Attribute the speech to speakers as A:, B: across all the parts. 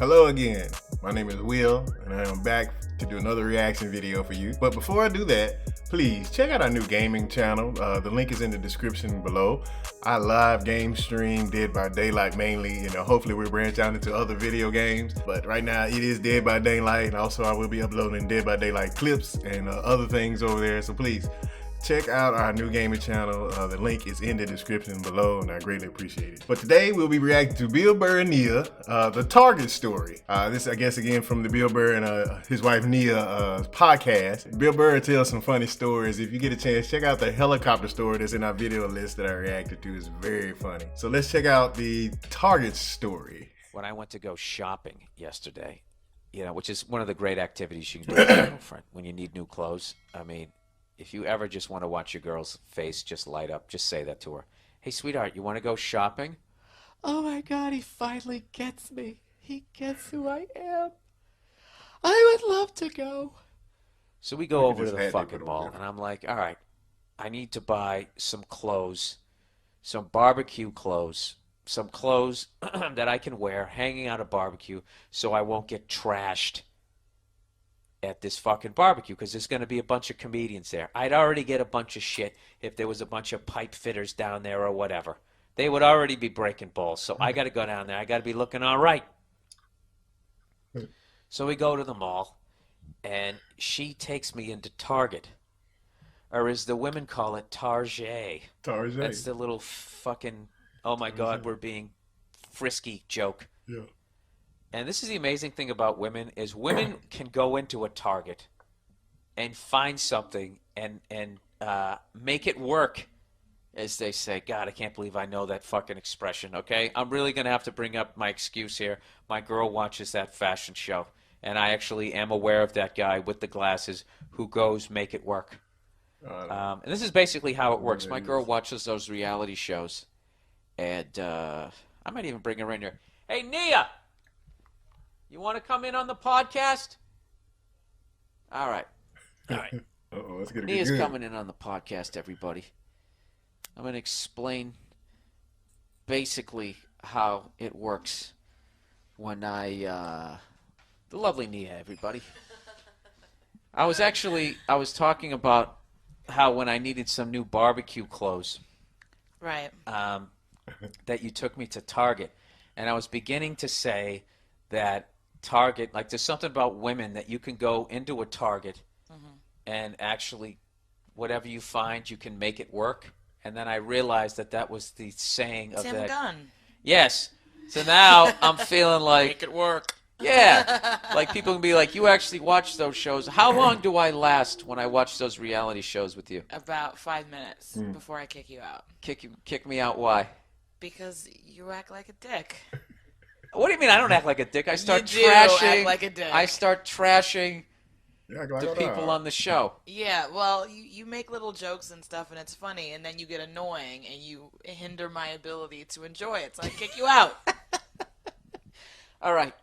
A: Hello again. My name is Will, and I am back to do another reaction video for you. But before I do that, please check out our new gaming channel. The link is in the description below. I live game stream Dead by Daylight mainly. Hopefully we'll branch out into other video games. But right now it is Dead by Daylight, and also I will be uploading Dead by Daylight clips and other things over there. So please check out our new gaming channel. The link is in the description below, and I greatly appreciate it. But today we'll be reacting to Bill Burr and Nia, the Target story. This, I guess, again from the Bill Burr and his wife Nia podcast. Bill Burr tells some funny stories. If you get a chance, check out the helicopter story that's in our video list that I reacted to. It's very funny. So let's check out the Target story.
B: When I went to go shopping yesterday, which is one of the great activities you can do with your girlfriend when you need new clothes. I mean, if you ever just want to watch your girl's face just light up, just say that to her. Hey, sweetheart, you want to go shopping? Oh, my God, he finally gets me. He gets who I am. I would love to go. So we go over to the fucking mall, and I'm like, all right, I need to buy some clothes, some barbecue clothes, some clothes that I can wear hanging out a barbecue so I won't get trashed at this fucking barbecue, because there's going to be a bunch of comedians there. I'd already get a bunch of shit if there was a bunch of pipe fitters down there or whatever. They would already be breaking balls. So I got to go down there. I got to be looking all right. So we go to the mall, and she takes me into Target, or as the women call it, Target. Target. That's the little fucking, oh my God, we're being frisky joke. Yeah. And this is the amazing thing about women, is women can go into a Target and find something and make it work, as they say. God, I can't believe I know that fucking expression, okay? I'm really going to have to bring up my excuse here. My girl watches that fashion show, and I actually am aware of that guy with the glasses who goes make it work. And this is basically how it works. My girl watches those reality shows, and I might even bring her in here. Hey, Nia! You want to come in on the podcast? All right. All right.
A: Uh-oh, let's get it.
B: Nia's coming in on the podcast, everybody. I'm going to explain basically how it works when the lovely Nia, everybody. I was talking about how when I needed some new barbecue clothes.
C: Right.
B: That you took me to Target. And I was beginning to say that Target, like there's something about women that you can go into a Target and actually whatever you find, you can make it work. And then I realized that was the saying of
C: Tim
B: that.
C: Gunn.
B: Yes. So now I'm feeling like
C: make it work.
B: Yeah. Like people can be like, you actually watch those shows. How long do I last when I watch those reality shows with you?
C: About 5 minutes before I kick you out.
B: Kick me out? Why?
C: Because you act like a dick.
B: What do you mean I don't act like a dick? I start
C: you
B: trashing.
C: Act like a dick.
B: I start trashing the people on the show.
C: Yeah, well, you make little jokes and stuff, and it's funny, and then you get annoying, and you hinder my ability to enjoy it, so I kick you out.
B: All right.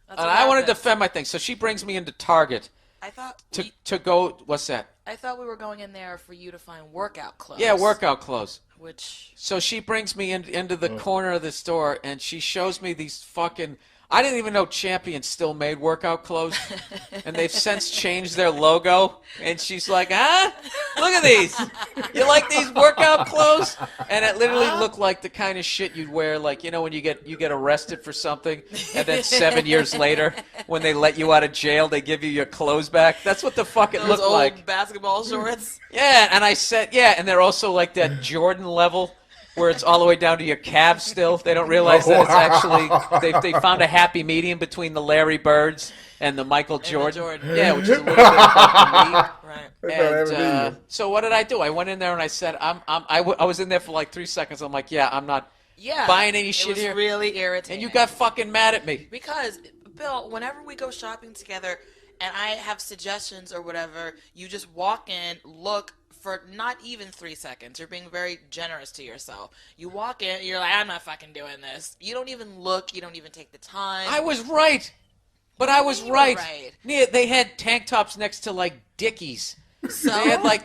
B: And I want to defend my thing. So she brings me into Target.
C: I thought
B: to go. What's that?
C: I thought we were going in there for you to find workout clothes.
B: Yeah, workout clothes.
C: So
B: she brings me into the corner of the store, and she shows me these fucking. I didn't even know Champion still made workout clothes, and they've since changed their logo. And she's like, "Huh? Look at these. You like these workout clothes?" And it literally looked like the kind of shit you'd wear, like when you get arrested for something, and then 7 years later, when they let you out of jail, they give you your clothes back. That's what the fuck it looked like.
C: Old basketball shorts.
B: Yeah, and I said, yeah, and they're also like that Jordan level, where it's all the way down to your calves still. They don't realize that it's actually, they found a happy medium between the Larry Birds and the Michael Jordan. Yeah, which is a little bit above the knee. Right. And so what did I do? I went in there and I said, I was in there for like 3 seconds. I'm like, yeah, I'm not buying any shit here.
C: It was really irritating.
B: And you got fucking mad at me.
C: Because, Bill, whenever we go shopping together and I have suggestions or whatever, you just walk in, look, for not even 3 seconds. You're being very generous to yourself. You walk in, you're like, I'm not fucking doing this. You don't even look. You don't even take the time.
B: I was right. But I was right. Yeah, they had tank tops next to, like, Dickies.
C: So
B: They had like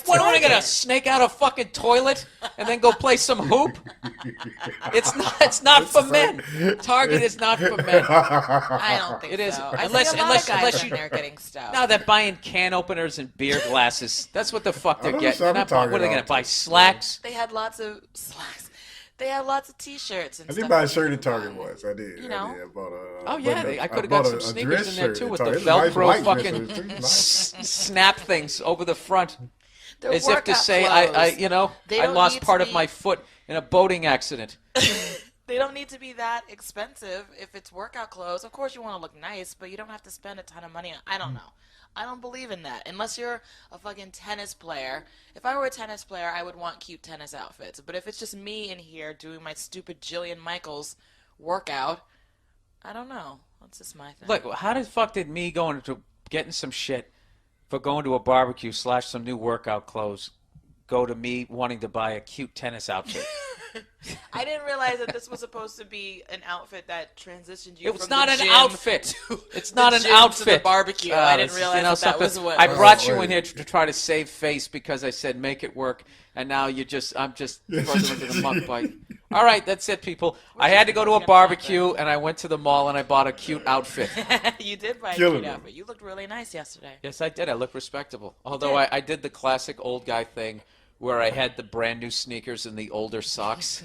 B: what am I gonna snake out a fucking toilet and then go play some hoop? It's not for men. Target is not for men.
C: I don't think
B: It is.
C: so.
B: Unless
C: they're getting stuff.
B: No, they're buying can openers and beer glasses. That's what the fuck they're getting.
A: some
B: They're not buying, what are they gonna buy? Slacks?
C: They had lots of slacks. They had lots of T-shirts and
A: I
C: stuff.
A: did buy a shirt at Target once. I did.
C: You know?
A: I bought a.
B: Oh yeah, I could have got some sneakers in there too with the Velcro fucking snap things over the front, as if to say I lost part of my foot in a boating accident.
C: They don't need to be that expensive if it's workout clothes. Of course, you want to look nice, but you don't have to spend a ton of money on. I don't know. I don't believe in that. Unless you're a fucking tennis player. If I were a tennis player, I would want cute tennis outfits. But if it's just me in here doing my stupid Jillian Michaels workout, I don't know. That's just my thing.
B: Look, how the fuck did me going to getting some shit for going to a barbecue / some new workout clothes go to me wanting to buy a cute tennis outfit?
C: I didn't realize that this was supposed to be an outfit that transitioned you.
B: It's
C: from
B: not
C: the
B: an
C: gym
B: outfit. It's not an
C: to the
B: outfit.
C: barbecue. I didn't realize that was what.
B: I brought you in here to try to save face because I said make it work, and now I'm just throwing into the muck bite. All right, that's it, people. I had to go to a barbecue, and I went to the mall and I bought a cute outfit.
C: You did buy a cute outfit. You looked really nice yesterday.
B: Yes, I did. I looked respectable. Although I did the classic old guy thing where I had the brand new sneakers and the older socks.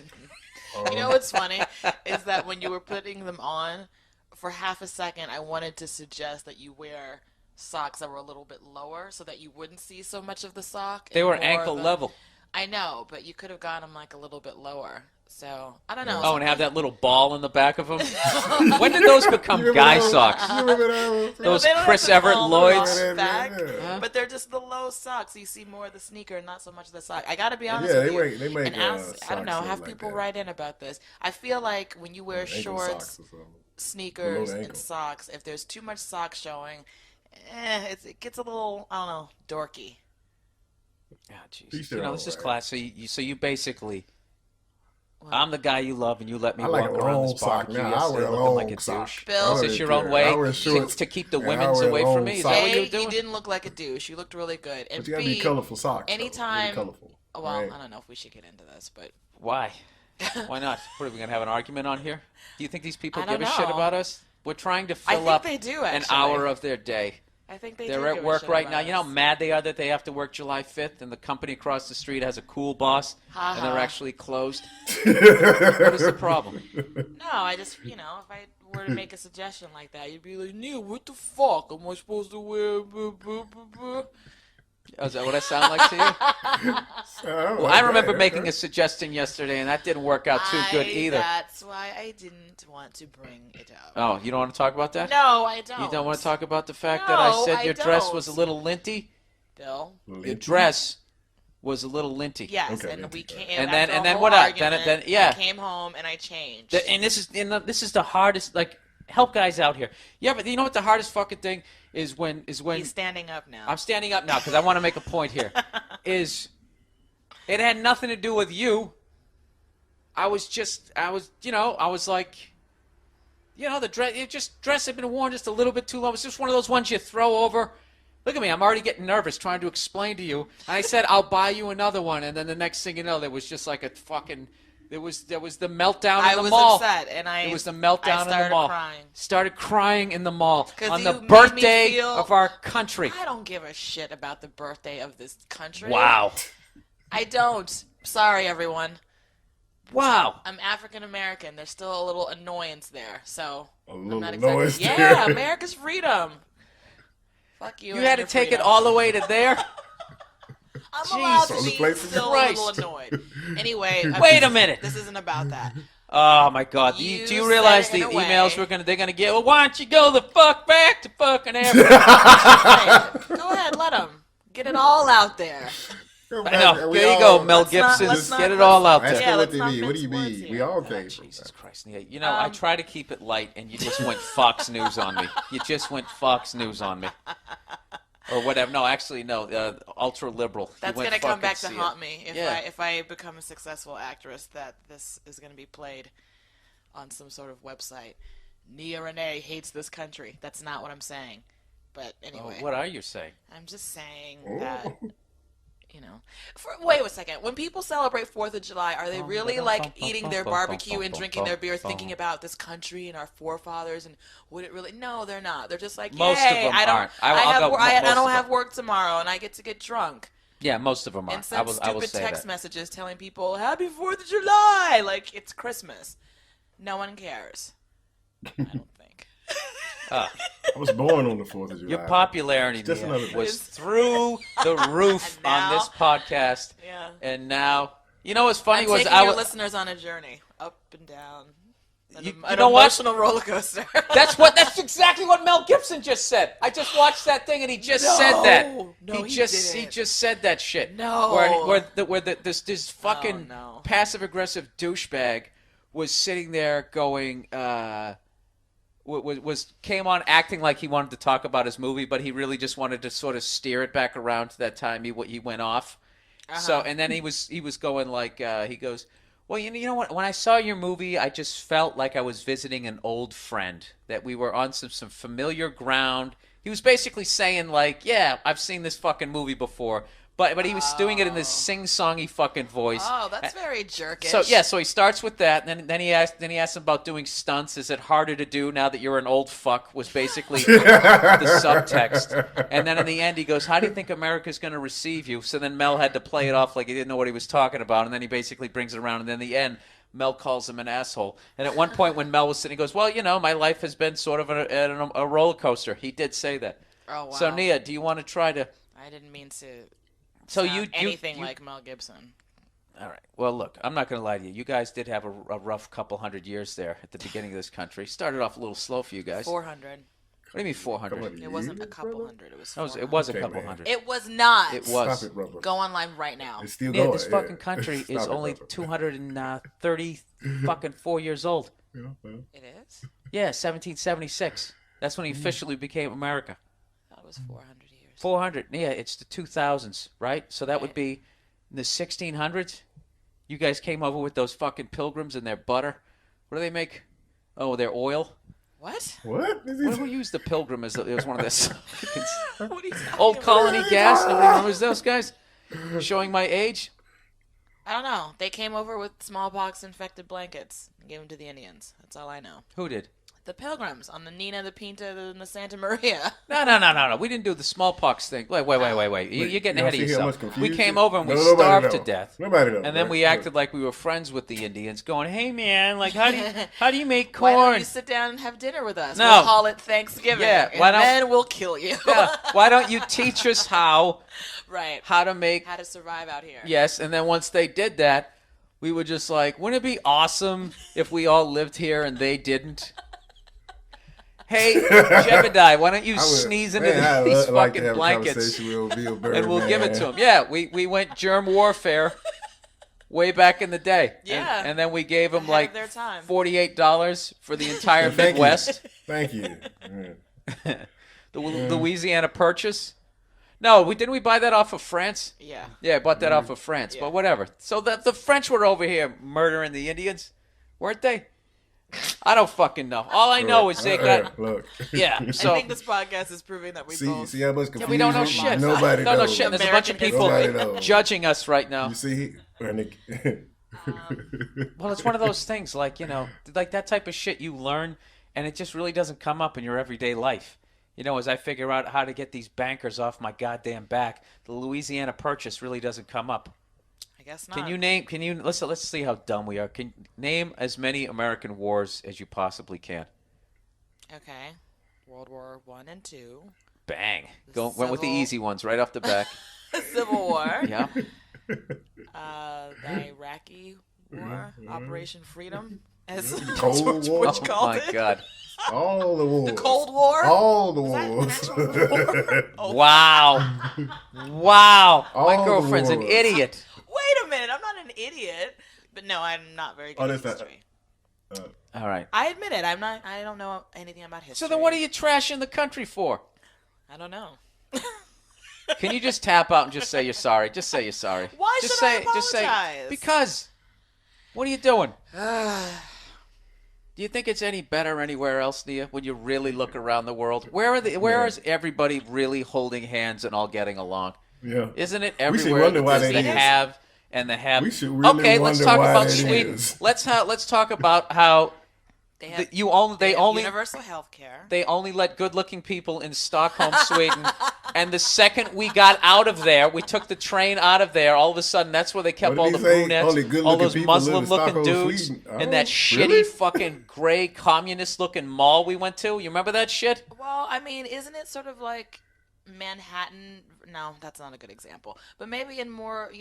C: You know what's funny is that when you were putting them on, for half a second, I wanted to suggest that you wear socks that were a little bit lower so that you wouldn't see so much of the sock.
B: They were ankle level.
C: I know, but you could have gotten them like a little bit lower. So, I don't know.
B: Oh, and have that little ball in the back of them? When did those become guy socks? Those Chris Everett Lloyds?
C: But they're just the low socks. You see more of the sneaker and not so much of the sock. I got to be honest with you.
A: They make
C: I don't know, have people write in about this. I feel like when you wear shorts, sneakers, and socks, if there's too much sock showing, it gets a little, I don't know, dorky.
B: Yeah, jeez. This is class. So you basically... I'm the guy you love, and you let me walk around this barbecue yesterday looking like a douche.
C: Bill,
B: is this your own way to keep the women's away from me? Is that what you're doing?
C: You didn't look like a douche. You looked really good. And
A: but you gotta be colorful socks.
C: Anytime.
A: Colorful,
C: well, I don't know if we should get into this, but
B: why? Why not? What are we gonna have an argument on here? Do you think these people give a shit about us? We're trying to fill up an hour of their day.
C: I think
B: they're at work right now. You know how mad they are that they have to work July 5th and the company across the street has a cool boss and they're actually closed? What is the problem?
C: No, I just, if I were to make a suggestion like that, you'd be like, Neil, what the fuck? Am I supposed to wear...
B: Oh, is that what I sound like to you? Well, I remember making a suggestion yesterday, and that didn't work out too good either.
C: That's why I didn't want to bring it up.
B: Oh, you don't want to talk about that?
C: No, I don't.
B: You don't want to talk about the fact that I said your dress was a little linty?
C: Bill?
B: Your dress was a little linty.
C: Yes, okay, and we came.
B: And then what else? Then
C: I came home and I changed.
B: And this is the hardest. Like, help guys out here. Yeah, but you know what the hardest fucking thing is when
C: he's standing up now.
B: I'm standing up now because I want to make a point here. It had nothing to do with you. I was like, the dress had been worn just a little bit too long. It was just one of those ones you throw over. Look at me, I'm already getting nervous trying to explain to you. And I said, I'll buy you another one. And then the next thing you know, there was just like a fucking... There was the meltdown in the mall.
C: I was upset, and
B: it was the meltdown in the mall. Started crying in the mall on the birthday of our country.
C: I don't give a shit about the birthday of this country.
B: Wow.
C: I don't. Sorry, everyone.
B: Wow.
C: I'm African American. There's still a little annoyance there, so
A: I'm not
C: annoyance. Yeah, America's freedom. Fuck you.
B: You had to take it all the way to there.
C: I'm allowed to be still a little annoyed. Anyway,
B: wait a minute.
C: This isn't about that.
B: Oh my God! Do you realize the emails they're gonna get? Well, why don't you go the fuck back to fucking Africa?
C: Go ahead, let them get it all out there.
B: I know. There you go, Mel Gibson. Get it all out there.
A: Yeah, what do you mean? We all came.
B: Jesus Christ! I try to keep it light, and you just went Fox News on me. You just went Fox News on me. Or whatever. No, actually, no. Ultra liberal.
C: That's gonna come back to haunt me if I become a successful actress. That this is gonna be played on some sort of website. Nia Renee hates this country. That's not what I'm saying. But anyway.
B: What are you saying?
C: I'm just saying that, wait a second. When people celebrate 4th of July, are they really like eating their barbecue and drinking their beer, thinking about this country and our forefathers and would it really? No, they're not. They're just like,
B: most
C: yay,
B: of them
C: I don't,
B: aren't.
C: I don't have work tomorrow and I get to get drunk.
B: Yeah, most of them are.
C: And send stupid text
B: that.
C: messages telling people, Happy 4th of July! Like, it's Christmas. No one cares. I don't think.
A: I was born on the 4th of July.
B: Your popularity was through the roof on this podcast.
C: Yeah.
B: And now, you know what's funny
C: I'm
B: was
C: taking your listeners on a journey, up and down. An emotional roller coaster.
B: That's exactly what Mel Gibson just said. I just watched that thing and he just said that.
C: No,
B: he just said that shit.
C: No.
B: Where this fucking passive aggressive douchebag was sitting there going came on acting like he wanted to talk about his movie, but he really just wanted to sort of steer it back around to that time he went off. So and then he was going like he goes, well, you know what? When I saw your movie, I just felt like I was visiting an old friend, that we were on some familiar ground. He was basically saying like, yeah, I've seen this fucking movie before. But he was doing it in this sing-songy fucking voice.
C: Oh, that's very jerkish.
B: So he starts with that, and then he asked him about doing stunts. Is it harder to do now that you're an old fuck? Was basically the subtext. And then in the end, he goes, "How do you think America's going to receive you?" So then Mel had to play it off like he didn't know what he was talking about, and then he basically brings it around, and then in the end, Mel calls him an asshole. And at one point, when Mel was sitting, he goes, "Well, my life has been sort of a roller coaster." He did say that.
C: Oh wow.
B: So Nia, do you want to try to?
C: I didn't mean to.
B: So
C: anything like Mel Gibson.
B: All right. Well, look, I'm not going to lie to you. You guys did have a rough couple hundred years there at the beginning of this country. Started off a little slow for you guys.
C: 400.
B: What do you mean 400?
C: It wasn't a couple hundred. It was 400.
B: It was a couple hundred.
C: It was not.
B: It was.
A: Stop it, brother.
C: Go online right now.
A: It's still going.
B: This fucking country is only 230 fucking 4 years old.
A: Yeah, well.
C: It is?
B: Yeah, 1776. That's when he officially became America.
C: I thought it was 400 years.
B: 400. Yeah, it's the 2000s, right? So that would be in the 1600s. You guys came over with those fucking pilgrims and their butter. What do they make? Oh, their oil.
C: What?
B: Who used the pilgrim as it was one of this
C: What are you talking
B: old
C: about?
B: colony gas? Nobody remembers those guys? Showing my age?
C: I don't know. They came over with smallpox infected blankets and gave them to the Indians. That's all I know.
B: Who did?
C: The Pilgrims on the Nina, the Pinta, and the Santa Maria.
B: No. We didn't do the smallpox thing. Wait. You're getting ahead of yourself. We came over and we starved to death.
A: Nobody knows.
B: And then we acted like we were friends with the Indians, going, "Hey man, like how do you make
C: Why
B: corn?
C: don't you sit down and have dinner with us?
B: No.
C: We'll call it Thanksgiving.
B: Yeah,
C: and then we'll kill you.
B: Yeah, why don't you teach us how
C: to survive out here?
B: Yes, and then once they did that, we were just like, wouldn't it be awesome if we all lived here and they didn't? Hey, Jebediah, why don't you sneeze into these fucking blankets and we'll give it to him? Yeah, we went germ warfare way back in the day.
C: Yeah.
B: And then we gave him like
C: their time.
B: $48 for the entire Midwest.
A: Thank you.
B: The Louisiana Purchase. No, didn't we buy that off of France?
C: Yeah.
B: Yeah, I bought that off of France, but whatever. So the French were over here murdering the Indians, weren't they? I don't fucking know. All I know is they got.
A: Look.
B: Yeah. So
C: I think this podcast is proving that we both.
A: See how much confusion?
B: we don't know shit.
A: Nobody
B: don't know
A: knows.
B: shit. There's a bunch of people judging us right now.
A: You see,
B: Well, it's one of those things, like like that type of shit you learn, and it just really doesn't come up in your everyday life. As I figure out how to get these bankers off my goddamn back, the Louisiana Purchase really doesn't come up.
C: I guess not.
B: Let's see how dumb we are. Can name as many American wars as you possibly can.
C: Okay. World War I and II.
B: Bang. Went with the easy ones right off the back.
C: Civil War.
B: Yeah.
C: The Iraqi War, Operation Freedom, as
A: Cold War.
C: Bush called it.
B: Oh my God.
A: All the wars.
C: The Cold War.
A: All the
C: wars.
B: Wow. My
A: All
B: girlfriend's
A: the
B: an
A: wars.
B: idiot.
C: Wait a minute, I'm not an idiot. But no, I'm not very good at history.
B: All right.
C: I admit it. I don't know anything about history.
B: So then what are you trashing the country for?
C: I don't know.
B: Can you just tap out and just say you're sorry? Just say you're sorry.
C: Why should I apologize?
B: Just say, because. What are you doing? Do you think it's any better anywhere else, Nia, when you really look around the world? Where is everybody really holding hands and all getting along?
A: Yeah.
B: Isn't it
A: We should
B: everywhere
A: wonder why
B: the
A: that is.
B: have and the have?
A: We should really
B: okay, let's
A: wonder
B: talk
A: why
B: about
A: that
B: Sweden.
A: is.
B: Let's talk about how
C: They have
B: they only
C: universal health care.
B: they only let good-looking people in Stockholm, Sweden. And the second we got out of there, we took the train out of there. All of a sudden, that's where they kept all the brunettes, all those Muslim-looking dudes, in that shitty fucking gray communist-looking mall we went to. You remember that shit?
C: Well, I mean, isn't it sort of like Manhattan? No, that's not a good example. But maybe in more,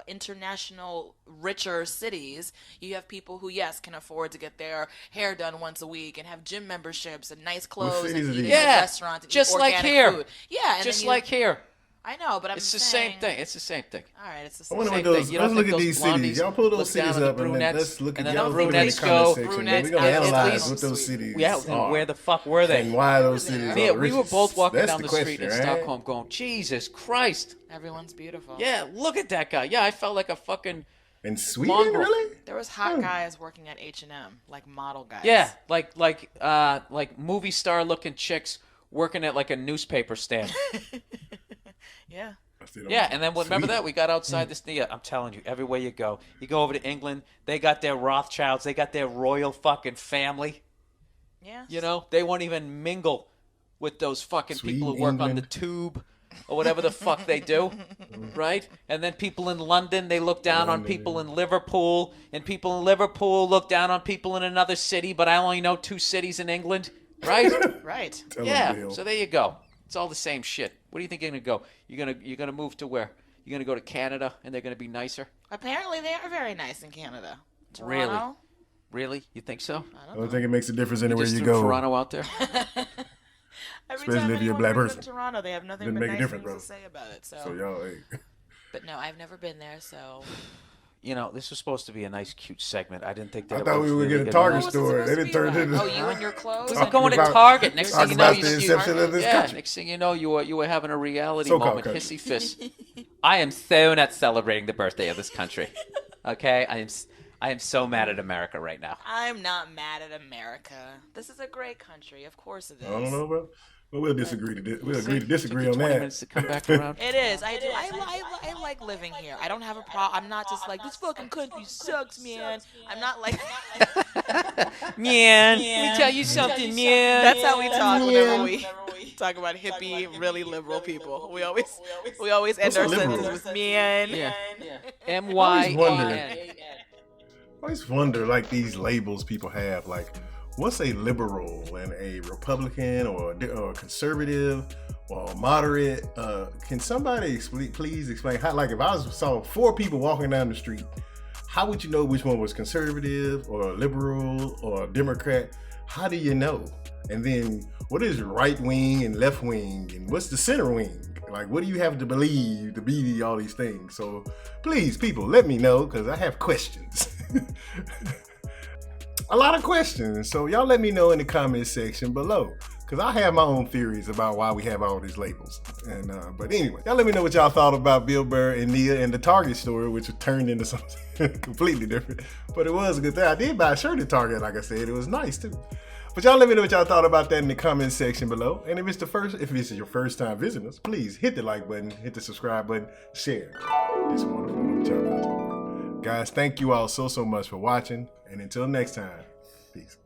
C: international, richer cities, you have people who, yes, can afford to get their hair done once a week and have gym memberships and nice clothes and eat in restaurants and
B: just
C: eat
B: like
C: organic
B: here.
C: food. Yeah, and
B: just like here.
C: I know, but
B: it's the same thing. It's the same thing.
C: All right, it's the
A: I
C: same
A: wonder
C: thing.
A: what those. Let's look at these cities. Y'all pull those cities up and then let's look at y'all put it in the comment section. We're gonna analyze what those cities are.
B: Where the fuck were they?
A: And why those cities are
B: Yeah, we were
A: richest.
B: both walking
A: That's
B: down the
A: question,
B: street in
A: right?
B: Stockholm going, Jesus Christ.
C: Everyone's beautiful.
B: Yeah, look at that guy. Yeah, I felt like a fucking
A: In Sweden,
B: mongrel.
A: really?
C: There was hot guys working at H&M, like model guys.
B: Yeah, like movie star looking chicks working at like a newspaper stand.
C: Yeah.
B: Yeah, and then remember that we got outside this. Yeah, I'm telling you, everywhere you go over to England, they got their Rothschilds, they got their royal fucking family.
C: Yeah.
B: They won't even mingle with those fucking people who work on the tube or whatever the fuck they do, right? And then people in London, they look down on people in Liverpool, and people in Liverpool look down on people in another city. But I only know 2 cities in England, right?
C: Right.
B: Yeah. So there you go. It's all the same shit. What do you think you're gonna go? You're gonna move to where? You're gonna go to Canada and they're gonna be nicer?
C: Apparently, they are very nice in Canada.
B: Really?
C: Toronto?
B: Really? You think so?
A: I don't think it makes a difference anywhere you
B: Just
A: go.
B: threw Toronto out there.
A: Especially if you're a black person.
C: Toronto, they have nothing
A: Didn't
C: but
A: make a
C: nice
A: difference,
C: things
A: bro.
C: to say about it.
A: So y'all, hey.
C: But no, I've never been there, so.
B: This was supposed to be a nice, cute segment. I didn't think that.
A: I thought we were getting a Target store. They didn't turn it into.
C: Oh, you and your clothes.
B: We were going to Target. Next thing you know,
A: country.
B: Next thing you know, you were having a reality
A: So-called
B: moment,
A: country.
B: hissy fist. I am so not celebrating the birthday of this country. Okay, I am so mad at America right now.
C: I'm not mad at America. This is a great country. Of course it is.
A: I don't know, bro. But we'll disagree to disagree on
B: 20
A: that.
B: minutes to come back around.
C: It is. I do. I like living here. I don't have a problem. I'm not just like, this fucking country sucks, man. I'm not like.
B: Man, let me tell you something, man.
C: That's how we talk whenever we talk about hippie, really liberal people. We always end our sentences with man.
B: Yeah. M-Y-A-N.
A: I always wonder, like, these labels people have, like, what's a liberal and a Republican or a conservative or a moderate? Can somebody please explain how, like, if I saw 4 people walking down the street, how would you know which one was conservative or liberal or Democrat? How do you know? And then what is right wing and left wing, and what's the center wing? Like, what do you have to believe to be all these things? So please, people, let me know, because I have questions. A lot of questions. So y'all let me know in the comment section below, because I have my own theories about why we have all these labels. And but anyway, y'all let me know what y'all thought about Bill Burr and Nia and the Target store, which turned into something completely different. But it was a good thing. I did buy a shirt at Target, like I said. It was nice too. But y'all let me know what y'all thought about that in the comment section below. And if it's your first time visiting us, please hit the like button, hit the subscribe button, share. It's wonderful to meet y'all out tomorrow. Guys, thank you all so much for watching. And until next time, peace.